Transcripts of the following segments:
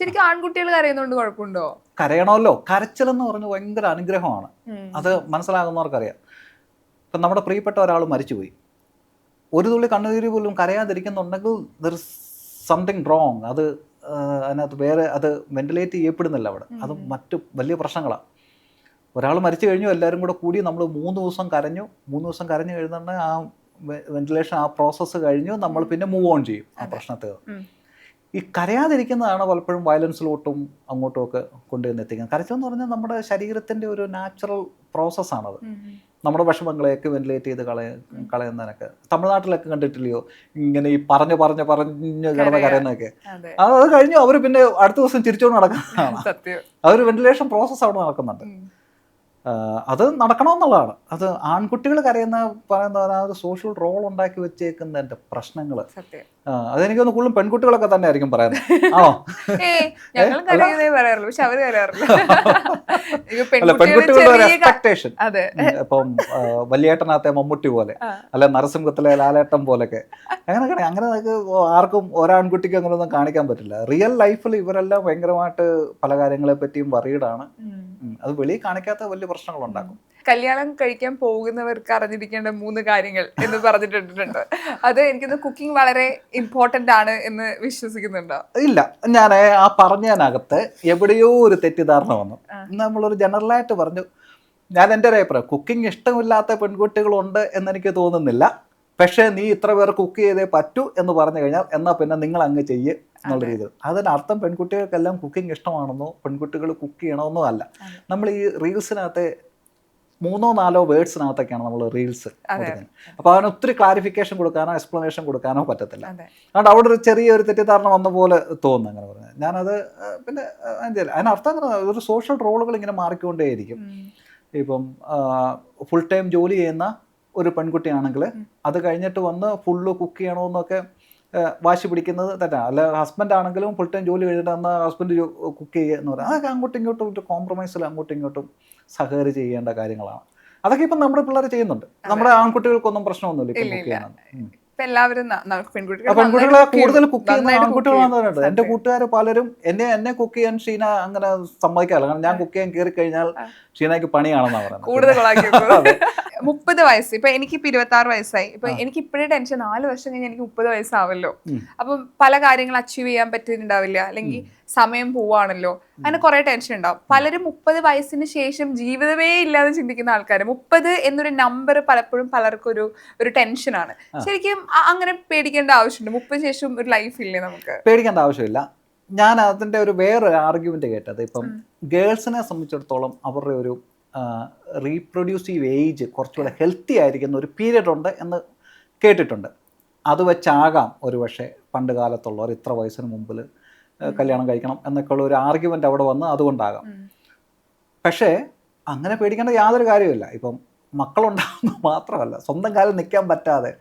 ശരിക്കും ആൺകുട്ടികൾ കരയുന്നോണ്ട് കുഴപ്പമുണ്ടോ? കരയണമല്ലോ. കരച്ചിലെന്ന് പറഞ്ഞ് ഭയങ്കര അനുഗ്രഹമാണ്. അത് മനസ്സിലാകുന്നവർക്കറിയാം. ഇപ്പം നമ്മുടെ പ്രിയപ്പെട്ട ഒരാൾ മരിച്ചുപോയി, ഒരു തുള്ളി കണ്ണുനീര് പോലും കരയാതിരിക്കുന്നുണ്ടെങ്കിൽ ദർ ഇസ് സംതിങ് റോങ്. അത് അതിനകത്ത് വേറെ അത് വെന്റിലേറ്റ് ചെയ്യപ്പെടുന്നില്ല അവിടെ. അത് മറ്റു വലിയ പ്രശ്നങ്ങളാണ്. ഒരാൾ മരിച്ചു കഴിഞ്ഞു, എല്ലാവരും കൂടെ കൂടി നമ്മൾ 3 ദിവസം കരഞ്ഞു. 3 ദിവസം കരഞ്ഞു കഴിഞ്ഞിട്ടുണ്ടെങ്കിൽ ആ വെന്റിലേഷൻ, ആ പ്രോസസ്സ് കഴിഞ്ഞു, നമ്മൾ പിന്നെ മൂവ് ഓൺ ചെയ്യും ആ പ്രശ്നത്തെ. ഈ കരയാതിരിക്കുന്നതാണ് പലപ്പോഴും വയലൻസിലോട്ടും അങ്ങോട്ടും ഒക്കെ കൊണ്ടുവന്ന് എത്തിക്കുന്നത്. കരച്ചെന്ന് പറഞ്ഞാൽ നമ്മുടെ ശരീരത്തിൻ്റെ ഒരു നാച്ചുറൽ പ്രോസസ്സാണത്. നമ്മുടെ വിഷമങ്ങളെയൊക്കെ വെന്റിലേറ്റ് ചെയ്ത് കളയുന്നതിനൊക്കെ. തമിഴ്നാട്ടിലൊക്കെ കണ്ടിട്ടില്ലയോ ഇങ്ങനെ ഈ പറഞ്ഞ് കിടന്ന് കരയുന്നതൊക്കെ. അത് കഴിഞ്ഞു അവർ പിന്നെ അടുത്ത ദിവസം ചിരിച്ചുകൊണ്ട് നടക്കുന്നതാണ്. അതൊരു വെന്റിലേഷൻ പ്രോസസ്സ് അവിടെ നടക്കുന്നുണ്ട്. അത് നടക്കണമെന്നുള്ളതാണ്. അത് ആൺകുട്ടികൾ പറയുന്ന സോഷ്യൽ റോൾ ഉണ്ടാക്കി വെച്ചേക്കുന്നതിൻ്റെ പ്രശ്നങ്ങൾ. അതെനിക്കൊന്ന് കൂടുതലും പെൺകുട്ടികളൊക്കെ തന്നെ ആയിരിക്കും പറയുന്നത്. ആണോ? പെൺകുട്ടികളുടെ ഒരു എക്സ്പെക്ടേഷൻ. ഇപ്പം വലിയേട്ടനകത്തെ മമ്മൂട്ടി പോലെ, അല്ലെ നരസിംഹത്തിലെ ലാലേട്ടൻ പോലൊക്കെ അങ്ങനെ ആർക്കും ഒരാൺകുട്ടിക്കും അങ്ങനെയൊന്നും കാണിക്കാൻ പറ്റില്ല. റിയൽ ലൈഫിൽ ഇവരെല്ലാം ഭയങ്കരമായിട്ട് പല കാര്യങ്ങളെ പറ്റിയും വറീഡാണ്. അത് വെളിയിൽ കാണിക്കാത്ത വലിയ പ്രശ്നങ്ങളുണ്ടാക്കും. കല്യാണം കഴിക്കാൻ പോകുന്നവർക്ക് അറിഞ്ഞിരിക്കേണ്ട 3 കാര്യങ്ങൾ എന്ന് പറഞ്ഞിട്ടുണ്ട്. അത് എനിക്കൊന്ന് കുക്കിംഗ് വളരെ ഇമ്പോർട്ടന്റ് ആണ് എന്ന് വിശ്വസിക്കുന്നുണ്ടോ? ഇല്ല, ഞാൻ ആ പറഞ്ഞതിനകത്ത് എവിടെയോ ഒരു തെറ്റിദ്ധാരണ വന്നു. നമ്മളൊരു ജനറലായിട്ട് പറഞ്ഞു. ഞാൻ എൻ്റെ ഒരു അഭിപ്രായം, കുക്കിംഗ് ഇഷ്ടമില്ലാത്ത പെൺകുട്ടികളുണ്ട് എന്നെനിക്ക് തോന്നുന്നില്ല. പക്ഷേ നീ ഇത്ര പേർ കുക്ക് ചെയ്തേ പറ്റൂ എന്ന് പറഞ്ഞു കഴിഞ്ഞാൽ എന്നാൽ പിന്നെ നിങ്ങൾ അങ്ങ് ചെയ്യ് എന്നുള്ള രീതി. അതിനർത്ഥം പെൺകുട്ടികൾക്കെല്ലാം കുക്കിംഗ് ഇഷ്ടമാണെന്നോ പെൺകുട്ടികൾ കുക്ക് ചെയ്യണമെന്നോ അല്ല. നമ്മൾ ഈ റീൽസിനകത്തെ 3-4 വേർഡ്സിനകത്തൊക്കെയാണ് നമ്മൾ റീൽസ് കൊടുക്കുന്നത്. അപ്പോൾ അതിന് ഒത്തിരി ക്ലാരിഫിക്കേഷൻ കൊടുക്കാനോ എക്സ്പ്ലനേഷൻ കൊടുക്കാനോ പറ്റത്തില്ല. അതുകൊണ്ട് അവിടെ ഒരു ചെറിയൊരു തെറ്റിദ്ധാരണ വന്ന പോലെ തോന്നുന്നു അങ്ങനെ പറഞ്ഞാൽ. ഞാനത് പിന്നെ അതിനർത്ഥം അങ്ങനെ ഒരു സോഷ്യൽ റോളുകൾ ഇങ്ങനെ മാറിക്കൊണ്ടേയിരിക്കും. ഇപ്പം ഫുൾ ടൈം ജോലി ചെയ്യുന്ന ഒരു പെൺകുട്ടിയാണെങ്കിൽ അത് കഴിഞ്ഞിട്ട് വന്ന് ഫുള്ള് കുക്ക് ചെയ്യണമെന്നൊക്കെ വാശി പിടിക്കുന്നത് തെറ്റാണ്. അല്ല, ഹസ്ബൻഡ് ആണെങ്കിലും ഫുൾ ടൈം ജോലി കഴിഞ്ഞിട്ട് വന്ന് ഹസ്ബൻഡ് കുക്ക് ചെയ്യുക എന്ന് പറയുന്നത് അതൊക്കെ അങ്ങോട്ടും ഇങ്ങോട്ടും ഒരു കോംപ്രമൈസിൽ അങ്ങോട്ടും ഇങ്ങോട്ടും സഹകരിച്ച് ചെയ്യേണ്ട കാര്യങ്ങളാണ്. അതൊക്കെ ഇപ്പം നമ്മുടെ പിള്ളേർ ചെയ്യുന്നുണ്ട്. നമ്മുടെ ആൺകുട്ടികൾക്കൊന്നും പ്രശ്നമൊന്നുമില്ല ഇപ്പം കുക്ക് ചെയ്യാൻ. പെൺകുട്ടികളെ കൂടുതൽ കുക്ക് ചെയ്യുന്ന ആൺകുട്ടികളാണെന്ന് പറഞ്ഞിട്ട് എൻ്റെ കൂട്ടുകാർ പലരും എന്നെ കുക്ക് ചെയ്യാൻ ഷീന അങ്ങനെ സമ്മതിക്കാറില്ല. കാരണം ഞാൻ കുക്ക് ചെയ്യാൻ കയറി കഴിഞ്ഞാൽ ഷീനയ്ക്ക് പണിയാണെന്നാണ് പറയുന്നത്. 30 വയസ്സ്, ഇപ്പൊ എനിക്കിപ്പോ 26 വയസ്സായി. ഇപ്പൊ എനിക്ക് ഇപ്പോഴേ ടെൻഷൻ, 4 വർഷം കഴിഞ്ഞ് എനിക്ക് 30 വയസ്സാവല്ലോ. അപ്പം പല കാര്യങ്ങൾ അച്ചീവ് ചെയ്യാൻ പറ്റുന്നുണ്ടാവില്ല, അല്ലെങ്കിൽ സമയം പോവാണല്ലോ, അങ്ങനെ കുറെ ടെൻഷൻ ഉണ്ടാവും. പലരും 30 വയസ്സിന് ശേഷം ജീവിതമേ ഇല്ലാതെ ചിന്തിക്കുന്ന ആൾക്കാർ. 30 എന്നൊരു നമ്പർ പലപ്പോഴും പലർക്കും ഒരു ടെൻഷനാണ്. ശരിക്കും അങ്ങനെ പേടിക്കേണ്ട ആവശ്യമുണ്ട്? 30 ശേഷം ഒരു ലൈഫ് ഇല്ലേ നമുക്ക്? പേടിക്കേണ്ട ആവശ്യമില്ല. ഞാൻ അതിൻ്റെ ഒരു വേറൊരു ആർഗ്യുമെന്റ് കേട്ടത്, ഇപ്പം ഗേൾസിനെ സംബന്ധിച്ചിടത്തോളം അവരുടെ ഒരു റീപ്രൊഡ്യൂസീവ് ഏജ് കുറച്ചുകൂടെ ഹെൽത്തി ആയിരിക്കുന്ന ഒരു പീരീഡ് ഉണ്ട് എന്ന് കേട്ടിട്ടുണ്ട്. അത് വെച്ചാകാം ഒരു പക്ഷേ പണ്ട് കാലത്തുള്ളവർ ഇത്ര വയസ്സിന് മുമ്പിൽ കല്യാണം കഴിക്കണം എന്നൊക്കെയുള്ള ഒരു ആർഗ്യുമെൻ്റ് അവിടെ വന്ന് അതുകൊണ്ടാകാം. പക്ഷേ അങ്ങനെ പേടിക്കേണ്ട യാതൊരു കാര്യമില്ല. ഇപ്പം മക്കളുണ്ടാകുന്നത് മാത്രമല്ല, സ്വന്തം കാലിൽ നിൽക്കാൻ പറ്റാതെ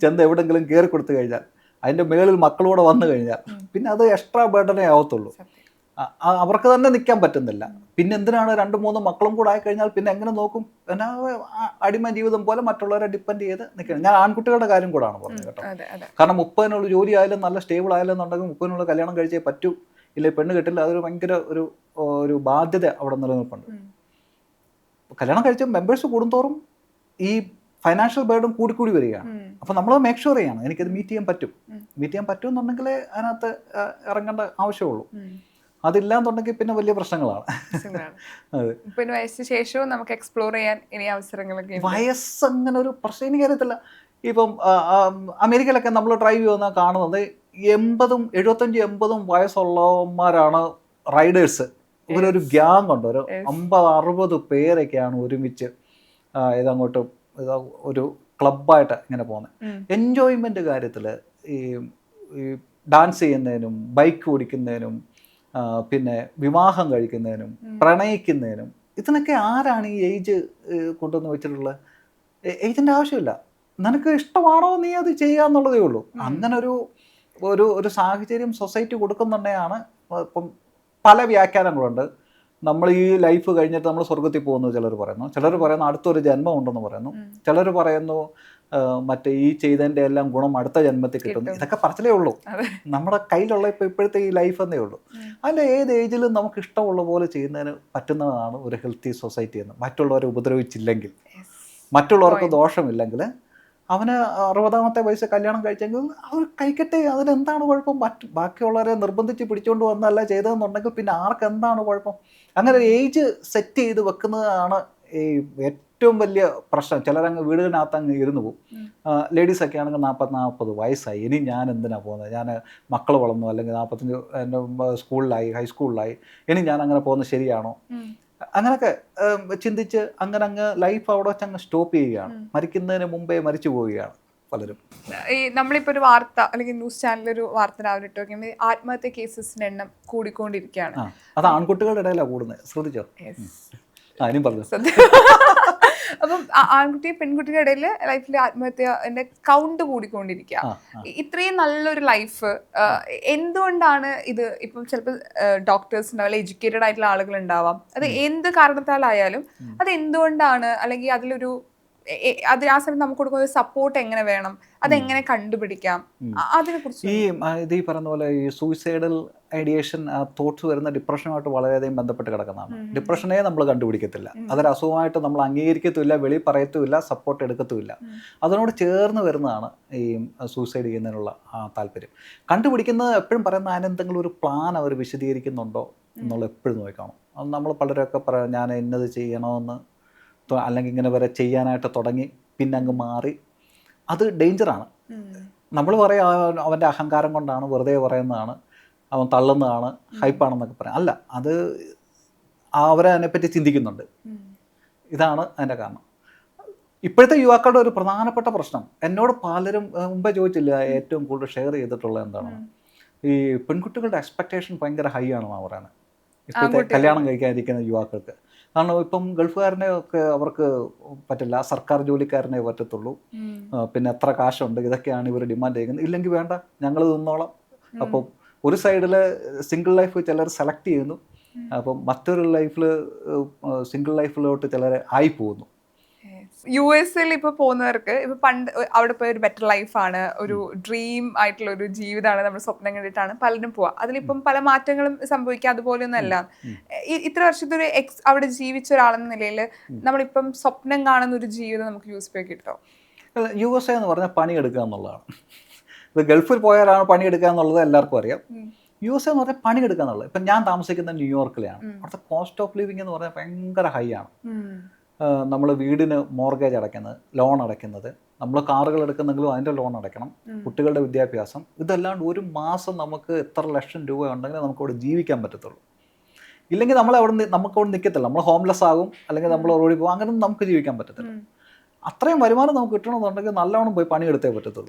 ചെന്ന് എവിടെയെങ്കിലും കയറി കൊടുത്തു കഴിഞ്ഞാൽ അതിൻ്റെ മേളിൽ മക്കളൂടെ വന്നു കഴിഞ്ഞാൽ പിന്നെ അത് എക്സ്ട്രാ ബർഡനേ ആവത്തുള്ളൂ. അവർക്ക് തന്നെ നിൽക്കാൻ പറ്റുന്നില്ല. പിന്നെ എന്തിനാണ് 2-3 മക്കളും കൂടെ ആയിക്കഴിഞ്ഞാൽ പിന്നെ എങ്ങനെ നോക്കും? പിന്നെ അടിമ ജീവിതം പോലെ മറ്റുള്ളവരെ ഡിപ്പെൻഡ് ചെയ്ത് നിൽക്കണം. ഞാൻ ആൺകുട്ടികളുടെ കാര്യം കൂടാണ് പറഞ്ഞത് കേട്ടോ. കാരണം 30-നുള്ള ജോലി ആയാലും നല്ല സ്റ്റേബിൾ ആയാലും എന്നുണ്ടെങ്കിൽ 30-നുള്ള കല്യാണം കഴിച്ചേ പറ്റൂ, ഇല്ലേ പെണ്ണ് കിട്ടില്ല. അതൊരു ഭയങ്കര ഒരു ബാധ്യത അവിടെ നിലനിൽപ്പുണ്ട്. കല്യാണം കഴിച്ച മെമ്പേഴ്സ് കൂടുന്തോറും ഈ ഫൈനാൻഷ്യൽ ബേർഡും കൂടി വരികയാണ്. അപ്പോൾ നമ്മൾ മേക്ക് ഷുവർ ചെയ്യണം എനിക്കത് മീറ്റ് ചെയ്യാൻ പറ്റുമെന്നുണ്ടെങ്കിൽ അതിനകത്ത് ഇറങ്ങേണ്ട ആവശ്യമുള്ളൂ. അതില്ലാന്നുണ്ടെങ്കിൽ പിന്നെ വലിയ പ്രശ്നങ്ങളാണ്. വയസ്സിന് ശേഷവും നമുക്ക് എക്സ്പ്ലോർ ചെയ്യാൻ ഇനി അവസരങ്ങളൊക്കെ. വയസ്സങ്ങനെ ഒരു പ്രശ്നം എനിക്ക് അറിയത്തില്ല. ഇപ്പം അമേരിക്കയിലൊക്കെ നമ്മൾ ഡ്രൈവ് ചെയ്യുന്ന കാണുന്നത് 75-80 വയസ്സുള്ളവന്മാരാണ് റൈഡേഴ്സ്. ഇവരൊരു ഗ്യാങ് ഉണ്ട്, ഒരു 50-60 പേരൊക്കെയാണ് ഒരുമിച്ച് ഇതങ്ങോട്ട് ഒരു ക്ലബായിട്ട് ഇങ്ങനെ പോകുന്നത്. എൻജോയ്മെൻ്റ് കാര്യത്തിൽ ഈ ഡാൻസ് ചെയ്യുന്നതിനും ബൈക്ക് ഓടിക്കുന്നതിനും പിന്നെ വിവാഹം കഴിക്കുന്നതിനും പ്രണയിക്കുന്നതിനും ഇതിനൊക്കെ ആരാണ് ഈ ഏജ് കൊണ്ടുവന്ന് വെച്ചിട്ടുള്ളത്? ഏജിൻ്റെ ആവശ്യമില്ല. നിനക്ക് ഇഷ്ടമാണോ നീ അത് ചെയ്യുക എന്നുള്ളതേ ഉള്ളൂ. അങ്ങനെ ഒരു സാഹചര്യം സൊസൈറ്റി കൊടുക്കുന്നുണ്ടെയാണ്. ഇപ്പം പല വ്യാഖ്യാനങ്ങളുണ്ട്. നമ്മൾ ഈ ലൈഫ് കഴിഞ്ഞിട്ട് നമ്മൾ സ്വർഗത്തിൽ പോകുന്നു ചിലർ പറയുന്നു, അടുത്തൊരു ജന്മം ഉണ്ടെന്ന് പറയുന്നു, ചിലർ പറയുന്നു മറ്റേ ഈ ചെയ്തതിൻ്റെ എല്ലാം ഗുണം അടുത്ത ജന്മത്തിൽ കിട്ടുന്നു, ഇതൊക്കെ പറച്ചിലേ ഉള്ളൂ. നമ്മുടെ കയ്യിലുള്ള ഇപ്പോഴത്തെ ഈ ലൈഫ് എന്നേ ഉള്ളൂ. അതിൻ്റെ ഏത് ഏജിലും നമുക്ക് ഇഷ്ടമുള്ള പോലെ ചെയ്യുന്നതിന് പറ്റുന്നതാണ് ഒരു ഹെൽത്തി സൊസൈറ്റി എന്ന്. മറ്റുള്ളവരെ ഉപദ്രവിച്ചില്ലെങ്കിൽ, മറ്റുള്ളവർക്ക് ദോഷമില്ലെങ്കിൽ, അവന് 60-ാമത്തെ വയസ്സ് കല്യാണം കഴിച്ചെങ്കിൽ അവർ കഴിക്കട്ടെ, അതിനെന്താണ് കുഴപ്പം? ബാക്കിയുള്ളവരെ നിർബന്ധിച്ച് പിടിച്ചുകൊണ്ട് വന്നല്ല ചെയ്തതെന്നുണ്ടെങ്കിൽ പിന്നെ ആർക്ക് എന്താണ് കുഴപ്പം? അങ്ങനെ ഒരു ഏജ് സെറ്റ് ചെയ്ത് വെക്കുന്നതാണ് ഈ ഏറ്റവും വലിയ പ്രശ്നം. ചിലരങ്ങ് വീടിനകത്ത് അങ്ങ് ഇരുന്ന് പോകും. ലേഡീസൊക്കെ ആണെങ്കിൽ 40 വയസ്സായി, ഇനി ഞാൻ എന്തിനാണ് പോകുന്നത്, ഞാൻ മക്കൾ വളർന്നു, അല്ലെങ്കിൽ 45 എൻ്റെ സ്കൂളിലായി, ഹൈസ്കൂളിലായി, ഇനി ഞാൻ അങ്ങനെ പോകുന്നത് ശരിയാണോ? അങ്ങനെയൊക്കെ ചിന്തിച്ച് അങ്ങ് ലൈഫ് അവിടെ വെച്ച് അങ്ങ് സ്റ്റോപ്പ് ചെയ്യുകയാണ്. മരിക്കുന്നതിന് മുമ്പേ മരിച്ചു പോവുകയാണ് പലരും. ഈ നമ്മളിപ്പോൾ ഒരു വാർത്ത അല്ലെങ്കിൽ ന്യൂസ് ചാനലൊരു വാർത്ത രാവിലെ ഇട്ട് നോക്കിയാൽ ആത്മഹത്യ കേസസിന്റെ എണ്ണം കൂടിക്കൊണ്ടിരിക്കുകയാണ്. അത് ആൺകുട്ടികളുടെ ഇടയിലാണ് കൂടുന്നത്, ശ്രദ്ധിച്ചോ? അതിനും പറഞ്ഞു. അപ്പം ആൺകുട്ടി പെൺകുട്ടിയുടെ ഇടയിൽ ലൈഫിൽ ആത്മഹത്യന്റെ കൗണ്ട് കൂടിക്കൊണ്ടിരിക്കുക. ഇത്രയും നല്ലൊരു ലൈഫ് എന്തുകൊണ്ടാണ് ഇത്? ഇപ്പം ചിലപ്പോൾ ഡോക്ടേഴ്സ് ഉണ്ടാവും, എഡ്യൂക്കേറ്റഡ് ആയിട്ടുള്ള ആളുകൾ ഉണ്ടാവാം, അത് എന്ത് കാരണത്താലായാലും അത് എന്തുകൊണ്ടാണ്, അല്ലെങ്കിൽ അതിലൊരു അത് ആ സമയത്ത് നമുക്ക് കൊടുക്കുന്ന ഒരു സപ്പോർട്ട് എങ്ങനെ വേണം, അതെങ്ങനെ കണ്ടുപിടിക്കാം, അതിനെ കുറിച്ച്. ഇത് ഈ പറയുന്ന പോലെ ഈ സൂയിസൈഡൽ ഐഡിയേഷൻ തോട്ട്സ് വരുന്ന ഡിപ്രഷനുമായിട്ട് വളരെയധികം ബന്ധപ്പെട്ട് കിടക്കുന്നതാണ്. ഡിപ്രഷനെ നമ്മൾ കണ്ടുപിടിക്കത്തില്ല, അതൊരു അസുഖമായിട്ട് നമ്മൾ അംഗീകരിക്കത്തുമില്ല, വെളി പറയത്തുമില്ല, സപ്പോർട്ട് എടുക്കത്തുമില്ല. അതിനോട് ചേർന്ന് വരുന്നതാണ് ഈ സൂയിസൈഡ് ചെയ്യുന്നതിനുള്ള താല്പര്യം. കണ്ടുപിടിക്കുന്നത് എപ്പോഴും പറയുന്ന അതിനെന്തെങ്കിലും ഒരു പ്ലാൻ അവർ വിശദീകരിക്കുന്നുണ്ടോ എന്നുള്ള എപ്പോഴും നോക്കണം. നമ്മൾ പലരൊക്കെ പറയാം ഞാൻ ഇന്നത് ചെയ്യണമെന്ന്, അല്ലെങ്കിൽ ഇങ്ങനെ വരെ ചെയ്യാനായിട്ട് തുടങ്ങി പിന്നെ അങ്ങ് മാറി. അത് ഡേഞ്ചറാണ്. നമ്മൾ പറയാം അവൻ്റെ അഹങ്കാരം കൊണ്ടാണ്, വെറുതെ പറയുന്നതാണ്, അവൻ തള്ളുന്നതാണ്, ഹൈപ്പാണെന്നൊക്കെ പറയാം. അല്ല, അത് അവരെ അതിനെപ്പറ്റി ചിന്തിക്കുന്നുണ്ട്. ഇതാണ് അതിൻ്റെ കാരണം. ഇപ്പോഴത്തെ യുവാക്കളുടെ ഒരു പ്രധാനപ്പെട്ട പ്രശ്നം, എന്നോട് പലരും മുമ്പേ ചോദിച്ചില്ല ഏറ്റവും കൂടുതൽ ഷെയർ ചെയ്തിട്ടുള്ളത് എന്താണ്, ഈ പെൺകുട്ടികളുടെ എക്സ്പെക്റ്റേഷൻ ഭയങ്കര ഹൈ ആണെന്നാണ് പറയുന്നത് ഇപ്പോഴത്തെ കല്യാണം കഴിക്കാതിരിക്കുന്ന യുവാക്കൾക്ക്. കാരണം ഇപ്പം ഗൾഫുകാരനെ ഒക്കെ അവർക്ക് പറ്റില്ല, സർക്കാർ ജോലിക്കാരനെ പറ്റത്തുള്ളൂ, പിന്നെ എത്ര കാശുണ്ട്, ഇതൊക്കെയാണ് ഇവർ ഡിമാൻഡ് ചെയ്യുന്നത്. ഇല്ലെങ്കിൽ വേണ്ട, ഞങ്ങൾ നിന്നോളാം. അപ്പം ഒരു സൈഡിൽ സിംഗിൾ ലൈഫ് ചിലർ സെലക്ട് ചെയ്യുന്നു, അപ്പം മറ്റൊരു ലൈഫിൽ സിംഗിൾ ലൈഫിലോട്ട് ചിലർ ആയി പോകുന്നു. US-ൽ ഇപ്പൊ പോകുന്നവർക്ക് ഇപ്പൊ പണ്ട് അവിടെ പോയ ഒരു ബെറ്റർ ലൈഫാണ്, ഒരു ഡ്രീം ആയിട്ടുള്ള ഒരു ജീവിതമാണ് നമ്മൾ സ്വപ്നം കണ്ടിട്ടാണ് പലരും പോവുക. അതിലിപ്പം പല മാറ്റങ്ങളും സംഭവിക്കുക, അതുപോലെയൊന്നും അല്ല. ഇത്ര വർഷത്തെ ഒരു അവിടെ ജീവിച്ച ഒരാളെന്ന നിലയിൽ നമ്മളിപ്പം സ്വപ്നം കാണുന്ന ഒരു ജീവിതം നമുക്ക് USA കിട്ടോ? USA എന്ന് പറഞ്ഞാൽ പണിയെടുക്കുക എന്നുള്ളതാണ്. ഇത് ഗൾഫിൽ പോയാലാണ് പണിയെടുക്കുക എന്നുള്ളത് എല്ലാവർക്കും അറിയാം. USA എന്ന് പറഞ്ഞാൽ പണിയെടുക്കുക എന്നുള്ളത്. ഇപ്പം ഞാൻ താമസിക്കുന്ന ന്യൂയോർക്കിലാണ്. അവിടുത്തെ കോസ്റ്റ് ഓഫ് ലിവിങ് എന്ന് പറഞ്ഞാൽ ഭയങ്കര ഹൈ ആണ്. നമ്മൾ വീടിന് മോർഗേജ് അടയ്ക്കുന്നത്, ലോൺ അടയ്ക്കുന്നത്, നമ്മൾ കാറുകൾ എടുക്കുന്നെങ്കിലും അതിൻ്റെ ലോൺ അടയ്ക്കണം, കുട്ടികളുടെ വിദ്യാഭ്യാസം, ഇതല്ലാണ്ട് ഒരു മാസം നമുക്ക് എത്ര ലക്ഷം രൂപ ഉണ്ടെങ്കിൽ നമുക്കവിടെ ജീവിക്കാൻ പറ്റത്തുള്ളൂ. ഇല്ലെങ്കിൽ നമുക്കവിടെ നിൽക്കത്തില്ല, നമ്മൾ ഹോംലെസ് ആകും, അല്ലെങ്കിൽ നമ്മൾ റോഡിൽ പോകും, അങ്ങനെ നമുക്ക് ജീവിക്കാൻ പറ്റത്തില്ല. അത്രയും വരുമാനം നമുക്ക് കിട്ടണമെന്നുണ്ടെങ്കിൽ നല്ലോണം പോയി പണിയെടുത്തേ പറ്റത്തുള്ളൂ.